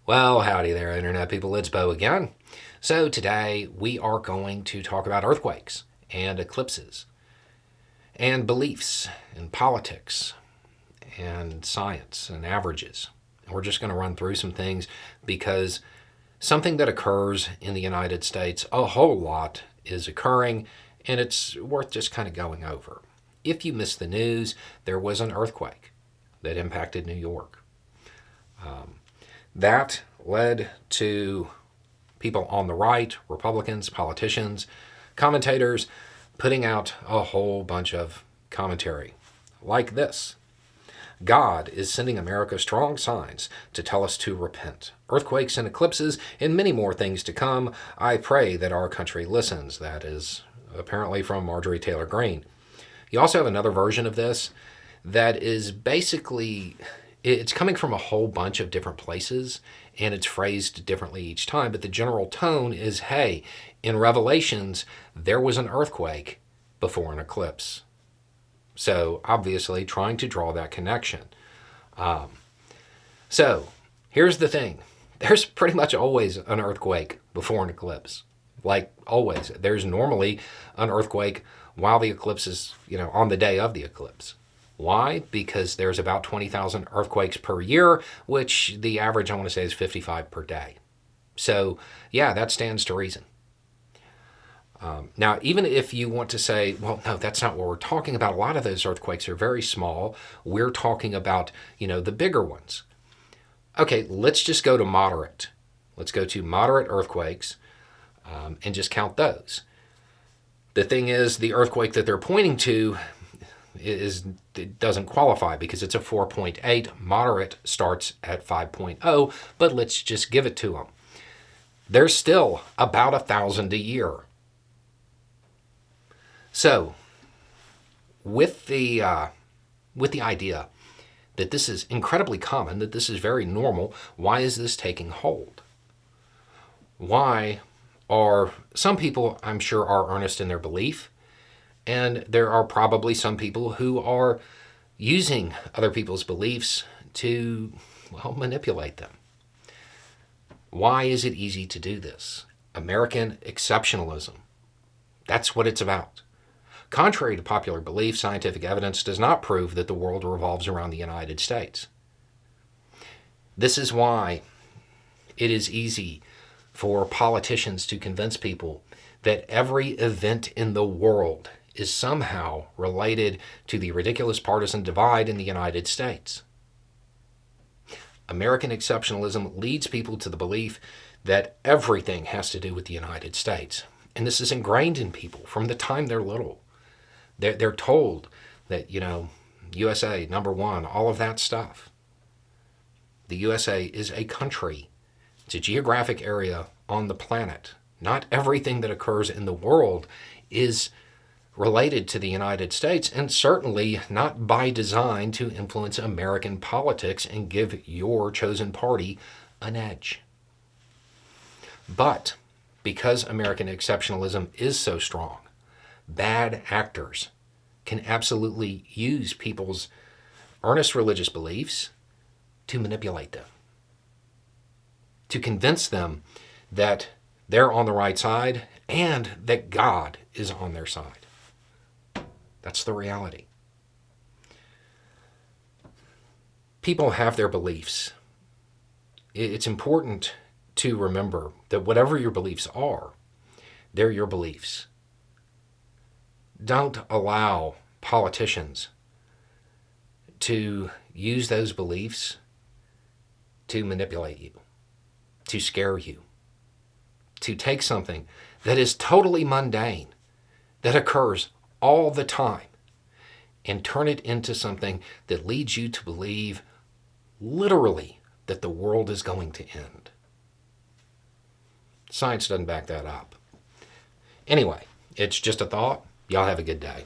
Well, howdy there, Internet people. It's Bo again. So, today we are going to talk about earthquakes and eclipses and beliefs and politics and science and averages. And we're just going to run through some things because something that occurs in the United States a whole lot is occurring, and it's worth just kind of going over. If you missed the news, there was an earthquake that impacted New York. That led to people on the right, Republicans, politicians, commentators, putting out a whole bunch of commentary like this. God is sending America strong signs to tell us to repent. Earthquakes and eclipses and many more things to come. I pray that our country listens. That is apparently from Marjorie Taylor Greene. You also have another version of this that is basically, it's coming from a whole bunch of different places and it's phrased differently each time, but the general tone is, hey, in Revelations, there was an earthquake before an eclipse. So obviously trying to draw that connection. So here's the thing. There's pretty much always an earthquake before an eclipse. Like always. There's normally an earthquake while the eclipse is, on the day of the eclipse. Why? Because there's about 20,000 earthquakes per year, which the average, I want to say, is 55 per day. So, yeah, that stands to reason. Now, even if you want to say, well, no, that's not what we're talking about. A lot of those earthquakes are very small. We're talking about, the bigger ones. Okay, let's just go to moderate. Let's go to moderate earthquakes and just count those. The thing is, the earthquake that they're pointing to it doesn't qualify because it's a 4.8. Moderate starts at 5.0, but let's just give it to them. There's still about 1,000 a year. So, with the idea that this is incredibly common, that this is very normal, why is this taking hold? Why are some people, I'm sure, are earnest in their belief, and there are probably some people who are using other people's beliefs to, manipulate them. Why is it easy to do this? American exceptionalism. That's what it's about. Contrary to popular belief, scientific evidence does not prove that the world revolves around the United States. This is why it is easy for politicians to convince people that every event in the world is somehow related to the ridiculous partisan divide in the United States. American exceptionalism leads people to the belief that everything has to do with the United States. And this is ingrained in people from the time they're little. They're told that, USA, number one, all of that stuff. The USA is a country. It's a geographic area on the planet. Not everything that occurs in the world is related to the United States, and certainly not by design to influence American politics and give your chosen party an edge. But because American exceptionalism is so strong, bad actors can absolutely use people's earnest religious beliefs to manipulate them, to convince them that they're on the right side and that God is on their side. That's the reality. People have their beliefs. It's important to remember that whatever your beliefs are, they're your beliefs. Don't allow politicians to use those beliefs to manipulate you, to scare you, to take something that is totally mundane, that occurs all the time, and turn it into something that leads you to believe literally that the world is going to end. Science doesn't back that up. Anyway, it's just a thought. Y'all have a good day.